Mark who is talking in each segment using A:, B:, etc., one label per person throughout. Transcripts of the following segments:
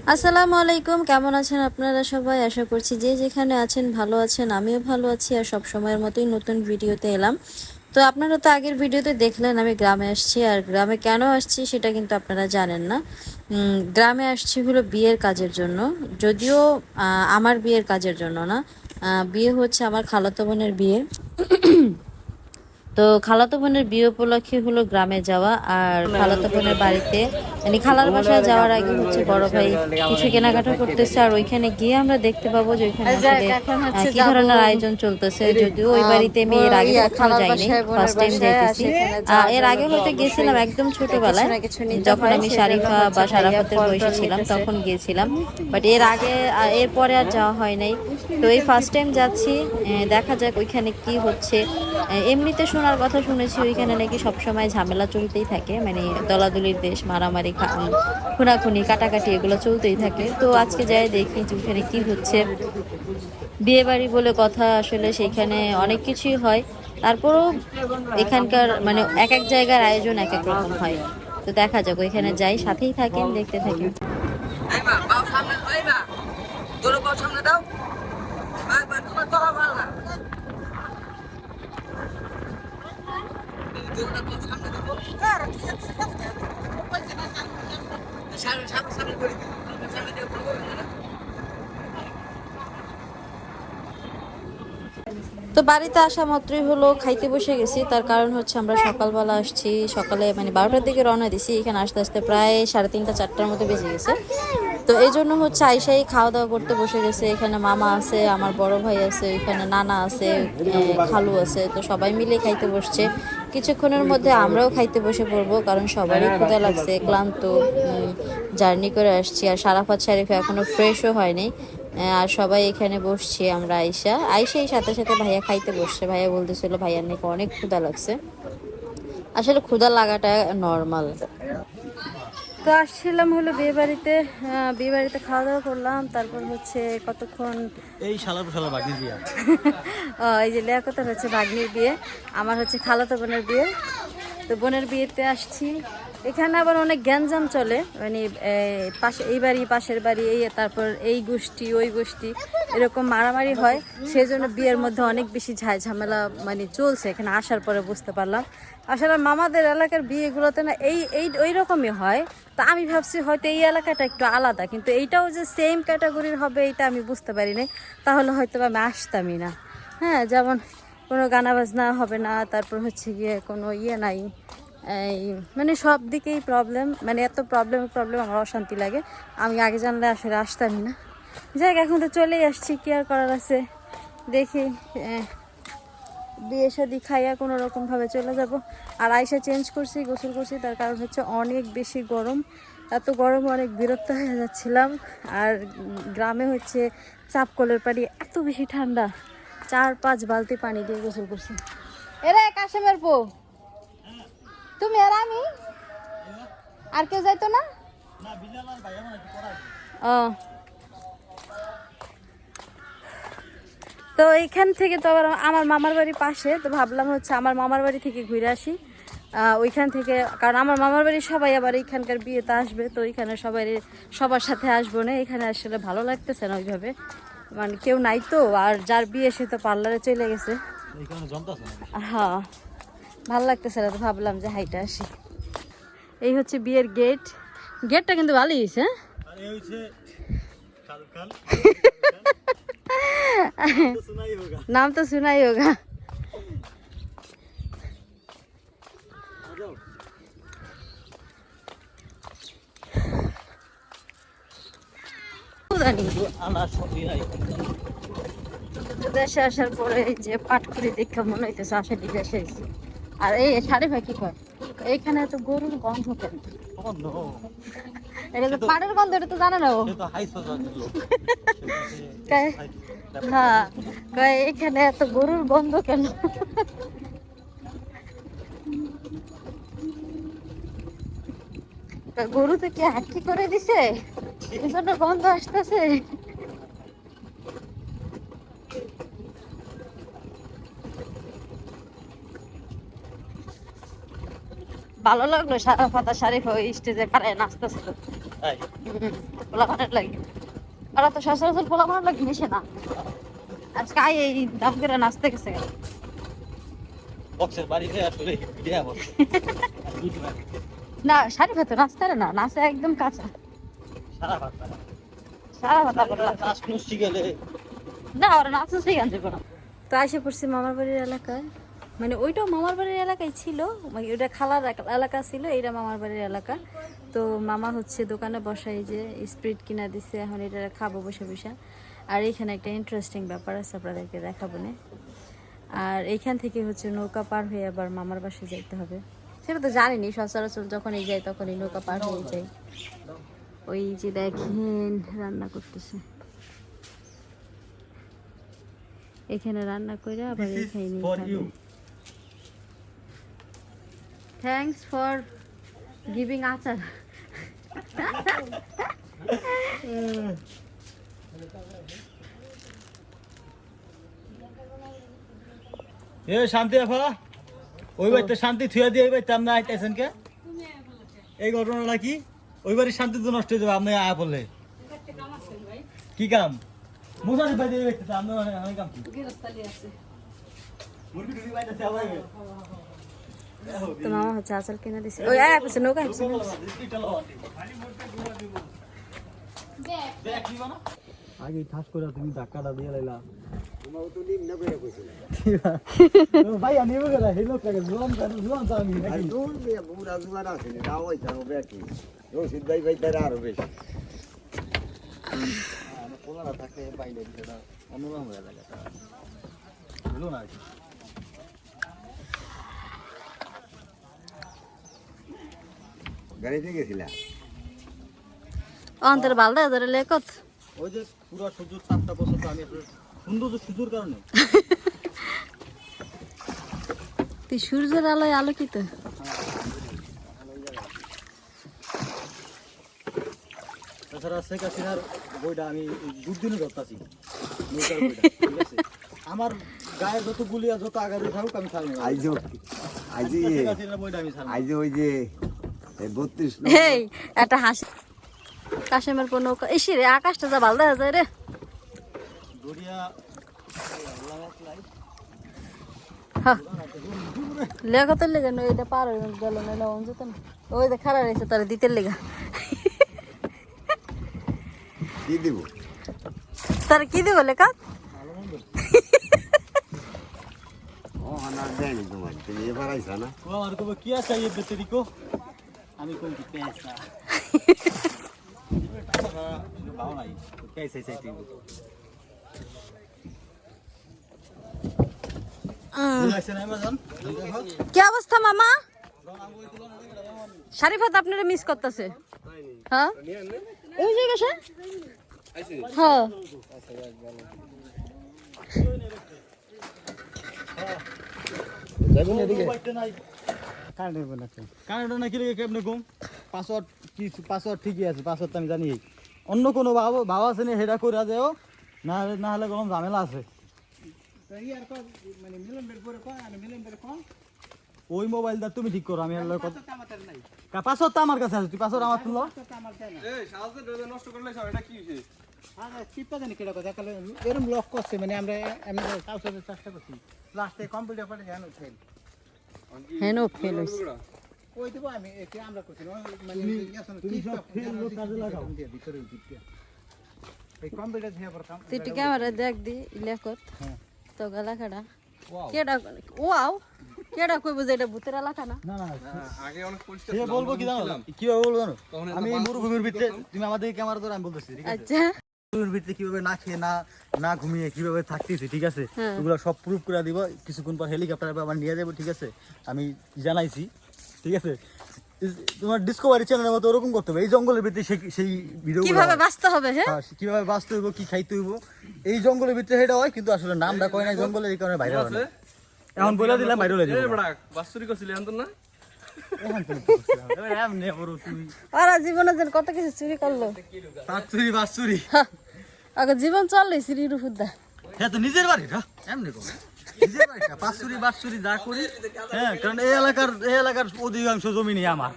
A: আসসালামু আলাইকুম, কেমন আছেন আপনারা সবাই? আশা করছি যে যেখানে আছেন ভালো আছেন। আমিও ভালো আছি আর সব সময়ের মতোই নতুন ভিডিওতে এলাম। তো আপনারা তো আগের ভিডিওতে দেখলেন আমি গ্রামে আসছি, আর গ্রামে কেন আসছি সেটা কিন্তু আপনারা জানেন না। গ্রামে আসছি হলো বিয়ের কাজের জন্য, যদিও আমার বিয়ের কাজের জন্য না। বিয়ে হচ্ছে আমার খালাতো বোনের বিয়ে। তো খালাতো বোনের বিয়ে উপলক্ষে হলো গ্রামে যাওয়া, আর খালাতো বোনের বাড়িতে মানে খালার বাসায় যাওয়ার আগে হচ্ছে বড় ভাই কিছু কেনাকাটা করতেছে, আর ওইখানে গিয়ে আমরা দেখতে পাবো যে ওইখানে আসলে কি ধরনের আয়োজন চলতেছে। যদিও ওই বাড়িতে আমি এর আগে কখনো যাইনি, ফার্স্ট টাইম যাইতেছি। এর আগে হয়তো গেছিলাম একদম ছোটবেলায়, যখন আমি শারিফা বা শারাফতের বয়সে ছিলাম তখন গিয়েছিলাম, বাট এর আগে এরপরে আর যাওয়া হয় নাই। তো এই ফার্স্ট টাইম যাচ্ছি, দেখা যাক ওইখানে কি হচ্ছে। এমনিতে শোনার কথা শুনেছি ওইখানে নাকি সবসময় ঝামেলা চলতেই থাকে, মানে দলাদলির দেশ, মারামারি খুনাখুনি কাটাকাটি এগুলো চলতেই থাকে। তো আজকে যাই দেখি যে ওইখানে কি হচ্ছে। বিয়ে বাড়ি বলে কথা, আসলে সেইখানে অনেক কিছুই হয়। তারপরও এখানকার মানে এক এক জায়গার আয়োজন এক এক রকম হয়। তো দেখা যাক, ওইখানে যাই, সাথেই থাকেন, দেখতে থাকেন।
B: এই মা পাও সামনে, এই মা দৌড়ো, পাও সামনে দাও। তোমার কথা ভালো না, দৌড়টা পাও সামনে দেবো। সামনে সামনে সামনে করে দিই, সামনে দিয়ে করবো না।
A: তো বাড়িতে আসা মাত্রই হলো খাইতে বসে গেছি। তার কারণ হচ্ছে আমরা সকালবেলা আসছি, সকালে মানে 12টার দিকে রওনা দিছি, এখানে আস্তে আস্তে প্রায় 3:30 4টার মতো বেজে গেছে। তো এই জন্য হচ্ছে আইসাই খাওয়া দাওয়া করতে বসে গেছে। এখানে মামা আছে, আমার বড় ভাই আছে, এখানে নানা আছে, খালু আছে, তো সবাই মিলে খাইতে বসছে। কিছুক্ষণের মধ্যে আমরাও খাইতে বসে পড়বো, কারণ সবারই ক্ষুধা লাগছে, ক্লান্ত, জার্নি করে আসছি। আর সারাফাত শারিফা এখনো ফ্রেশও হয়নি। আর সবাই এখানে বসছি আমরা। আইসাই সাথে সাথে ভাইয়া খাইতে বসছে। ভাইয়া বলতেছিল ভাইয়ার নাকি অনেক ক্ষুধা লাগছে। আসলে ক্ষুধা লাগাটা নর্মাল। তো আসছিলাম হলো বিয়ে বাড়িতে, বিয়ে বাড়িতে খাওয়া দাওয়া করলাম। তারপর হচ্ছে কতক্ষণ
C: এই শালার শালা বাগির বিয়া।
A: এই যে লিয়াকতের হচ্ছে ভাগ্নির বিয়ে, আমার হচ্ছে খালাতো বোনের বিয়ে। তো বোনের বিয়েতে আসছি। এখানে আবার অনেক গ্যাঞ্জাম চলে, মানে পাশে এই বাড়ি পাশের বাড়ি, এই তারপর এই গোষ্ঠী ওই গোষ্ঠী এরকম মারামারি হয়। সেই জন্য বিয়ের মধ্যে অনেক বেশি ঝামেলা মানে চলছে। এখানে আসার পরে বুঝতে পারলাম আসলে মামাদের এলাকার বিয়েগুলোতে না এই এই ওই রকমই হয়। তা আমি ভাবছি হয়তো এই এলাকাটা একটু আলাদা, কিন্তু এইটাও যে সেম ক্যাটাগরির হবে এটা আমি বুঝতে পারি নাই। তাহলে হয়তো আমি আসতামই না। হ্যাঁ, যেমন কোনো গানা বাজনা হবে না, তারপর হচ্ছে গিয়ে কোনো নাই। এই মানে সব দিকেই প্রবলেম, মানে এত প্রবলেম আমার অশান্তি লাগে। আমি আগে জানলে আসলে আসতামই না। যাক, এখন তো চলেই আসছি, কি আর করার আছে। দেখি বিয়ে শাদি খাইয়া কোনো রকমভাবে চলে যাব। আর আয়সা চেঞ্জ করছি, গোসল করছি, তার কারণ হচ্ছে অনেক বেশি গরম। এত গরম অনেক বিরক্ত হয়ে যাচ্ছিলাম। আর গ্রামে হচ্ছে চাপকলের পানি, এত বেশি ঠান্ডা, 4-5 বালতি পানি দিয়ে গোসল করছি। এরে কাশেমের পো, তুমি আর আমি, আর কেউ যাইতো না? ও, তো এইখান থেকে তো আবার আমার মামার বাড়ি পাশে, তো ভাবলাম হচ্ছে আমার মামার বাড়ি থেকে ঘুরে আসি ওইখান থেকে। কারণ আমার মামার বাড়ি সবাই আবার এইখানকার বিয়েতে আসবে, তো ওইখানে সবার সাথে আসবো না। এখানে আসলে ভালো লাগতেছে না ওইভাবে, মানে কেউ নাই তো। আর যার বিয়ে সে তো পার্লারে চলে গেছে। হ্যাঁ, ভালো লাগতেছে না, তো ভাবলাম যে হাইটা আসি। এই হচ্ছে বিয়ের গেট। গেটটা কিন্তু ভালোই হয়েছে। নাম তো শোনাই হোগা। দেশে আসার পরে যে পাটকুড়ি দেখে মনে হইতেছে আসলে দেশে এসেছি। আর এই সাড়ে ভাই কি কয়, এইখানে তো গরুর গন্ধ কেন? এটা তো পাটের গন্ধ, এটা তো জানে না ও। হ্যাঁ, এখানে এত গরুর গন্ধ কেন? গরুতে কি হাঁটি করে দিছে, এই জন্য গন্ধ আসতেছে। ভালো লাগলো সারা পাতা শারিফ ওই স্টেজে খারায় নাচতেছিল
C: তাই
A: পোলা পানের লাগে ওরা তো সচরাচর পোলা পানের লাগে মিশে না আজকে এই দাম করে নাচতে গেছে
C: বক্সের বাড়িতে আসলে দেয়া বক্স
A: না শারিফ তো নাচতে পারে না নাচে একদম কাঁচা
C: সারা ভাত
A: সারা পাতা করে
C: নাচ খুশি গেলে
A: না ওরা নাচতে শিখান যাবে না তো এসে পড়ছি মামার বাড়ির এলাকায় মানে ওইটাও মামার বাড়ির এলাকায় ছিল মানে ওইটা খালার এলাকা ছিল এইটা মামার বাড়ির এলাকা তো মামা হচ্ছে দোকানে বসাই যে স্প্রিট কিনা দিছে এখন এটা খাবো বসে বসে আর এইখানে একটা ইন্টারেস্টিং ব্যাপার আছে আপনাদেরকে দেখাবো না আর এইখান থেকে হচ্ছে নৌকা পার হয়ে আবার মামার বাসায় যাইতে হবে সেটা তো জানিনি সচরাচর যখনই যাই তখনই নৌকা পার হয়ে যাই ওই যে দেখেন রান্না করতেছে এখানে রান্না করে আবার এখানে নিয়ে থ্যাঙ্কস ফর গিভিং আচার
C: এ শান্তি আফা ওই বাড়িতে শান্তি থুয়া দিয়ে এই বাড়িতে আপনি আইতেছেন কে এই ঘটনাটা কি ওই বাড়ির শান্তি তো নষ্ট হয়ে যাবে আপনি আয়া পড়লে কি কাম মুসারি ভাই দিয়ে বাড়িতে আপনি আমি কাম কি মুরগি টুরি বাইতে আবার
A: তো মামা হচ্ছে আচার কিনে দিছে ওই আয় আছে নৌকা আছে
C: আগে ঠাস করে তুমি ধাক্কাটা দিয়ে লাইলা ভাই আমি গেল হে লোকটাকে জুয়ান জুয়ান আমি নাকি
D: দূর দিয়ে বুড়া জুয়ান আছে না দাও ওই যাও বেকি রশিদ ভাই ভাই তারা আরো বেশি
C: পোলারা থাকে বাইরে দিতে অন্যরকম হয়ে যায় হলো না আর কি
D: গাড়িতে গেছিলা
A: অন্তর বালদা ধরে লেকত
C: ওই যে পুরো সুযোগ 7টা বছর তো আমি সুন্দর সুযোগ কারণে
A: তুই সূর্যের আলোয় আলোকিত
C: তাছাড়া শেখ হাসিনার বইটা আমি দুদিনে ধরতাছি নৌকার বইটা ঠিক আছে আমার গায়ে যত গুলিয়া যত আঘাতে থাকুক আমি ছাড়বো না।
D: আইজো আইজি
C: শেখ হাসিনার বইটা আমি ছাড়বো না।
D: আইজো ওই যে 32
A: এই একটা হাসি কাশেমের পর নৌকা এসে রে আকাশটা যা ভালো দেখা যায় রে
C: দরিয়া
A: লেখাতের লেগে নয় এটা পার হয়ে গেল না লবণ যেত না ওই যে খারাপ রয়েছে তার দিতের লেগা
D: কি দিব
A: তার কি দিব লেখা
D: ও না দেনি তোমার তুমি এবার আইছা না
C: वो हमारे को क्या चाहिए बेचारी को हमें कोई पैसा भाव नहीं कैसे चाहिए
A: কি অবস্থা মামা শারিফাত আপনারা মিস করতেছে হ্যাঁ ওই যে বসে হ্যাঁ
D: যাবেন এদিকে
C: কানাডা নাকি কেমনে ঘুম পাসওয়ার্ড কি পাসওয়ার্ড ঠিকই আছে পাসওয়ার্ড আমি জানি অন্য কোনো ভাব আছে না সেটা করে দেও না হলে কোনো ঝামেলা আছে ওই মোবাইলটা তুমি ঠিক করো আমি পাসওয়ার্ড তো আমার কাছে আছে তুই পাসওয়ার্ড আমার তুলো
E: এরকম লক করছে মানে আমরা এমনি কাউকে চেষ্টা করছি লাস্টে কম্পিউটার পারে জানো ফেল
A: হ্যাঁ ফেল হইছে
E: ওই দেবো আমি একে আমরা করছি মানে
C: তুমি সব ফেল লোক কাজে লাগাও
E: ভিতরে দিতে এই কম্পিউটার দিয়ে আবার কাম
A: তুই একটু ক্যামেরা দেখ দি লেখত
C: হ্যাঁ।
A: তো এলাকাটা কেডা ওয়াও কেডা কইব যে এটা ভূতের এলাকা না
C: না সে বলবো কি জানো কিভাবে বলবো জানো আমি মরুভূমির ভিতরে তুমি আমাদের ক্যামেরা ধরে আমি বলতেছি ঠিক আছে
A: আচ্ছা
C: মরুভূমির ভিতরে কিভাবে না খেয়ে না ঘুমিয়ে কিভাবে থাকতেছি ঠিক আছে
A: হ্যাঁ।
C: ওগুলো সব প্রুফ করে দিব কিছুক্ষণ পর হেলিকপ্টার আবার নিয়ে যাবো ঠিক আছে আমি জানাইছি ঠিক আছে তোমার ডিসকভারি চ্যানেলের মতো ওরকম করতে হবে এই জঙ্গলের ভিতরে সেই ভিডিও
A: কিভাবে বাঁচতে হবে হ্যাঁ
C: কিভাবে বাঁচতে হইব কি খাইতে হইব এই জঙ্গলের ভিতরে সেটা হয় কিন্তু আসলে নামটা কয় না জঙ্গলের এই কারণে বাইরে হয় না এখন বলে দিলাম বাইরে হয়ে যাবে
F: বাস্তুরি করছিলি এখন তো না
C: এমনি বড় তুমি
A: ওরা জীবনে যেন কত কিছু চুরি করলো
C: বাঁচুরি
A: আগে জীবন চললে শ্রীর উপর দা
C: হ্যাঁ তো নিজের বাড়ি না এমনি কম নিজে পয়সা পাঁচশুরি বাঁশশুরি যা করি, হ্যাঁ, কারণ এই এলাকার অধিকাংশ জমি নেই আমার।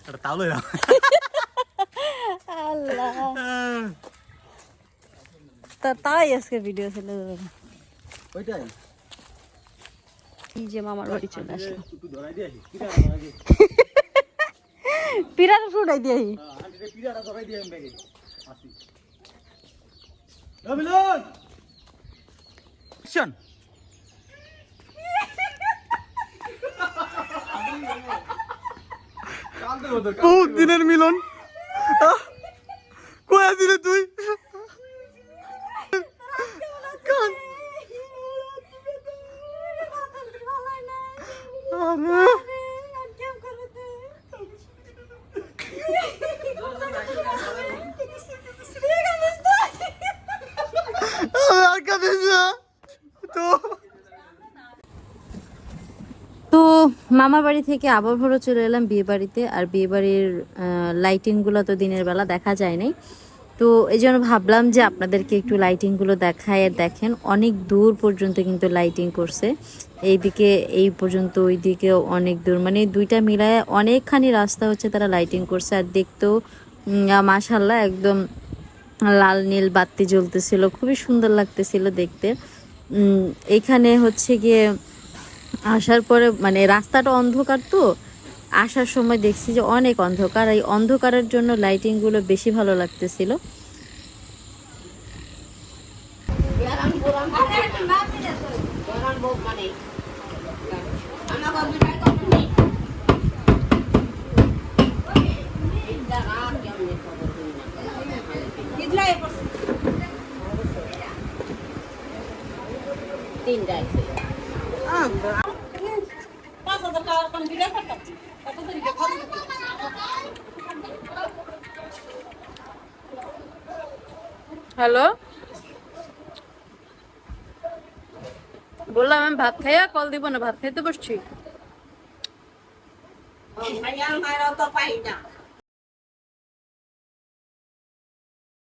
C: এটা তাহলে
A: আল্লাহ, তাই আজকে ভিডিও ছিল।
C: ওইটাই
A: এই যে মামার বাড়ি চলে আসলো,
C: একটু ধরাই দিয়ে আসি,
A: পিরাটা ফুটাই দিয়ে
C: পিড়াটা ধরাই দিয়ে আমি ব্যাগে আসি। মিলন শোন, বহুত দিনের মিলন, কই আছিস তুই?
A: তো মামার বাড়ি থেকে আবার ভোরে চলে এলাম বিয়ে বাড়িতে। আর বিয়ে বাড়ির লাইটিংগুলো তো দিনের বেলা দেখা যায় নাই, তো এই জন্য ভাবলাম যে আপনাদেরকে একটু লাইটিংগুলো দেখায়। দেখেন অনেক দূর পর্যন্ত কিন্তু লাইটিং করছে, এইদিকে এই পর্যন্ত, ওইদিকেও অনেক দূর, মানে দুইটা মিলায় অনেকখানি রাস্তা হচ্ছে তারা লাইটিং করছে। আর দেখতেও মাশাআল্লাহ একদম লাল নীল বাতি জ্বলতেছিল, খুবই সুন্দর লাগতেছিল দেখতে। এখানে হচ্ছে গিয়ে আসার পরে মানে রাস্তাটা অন্ধকার, তো আসার সময় দেখছি যে অনেক অন্ধকার, এই অন্ধকারের জন্য লাইটিংগুলো বেশি ভালো লাগতেছিল। হ্যালো, বললাম আমি ভাত খাইয়া কল দিব না, ভাত খাইতে বসছি।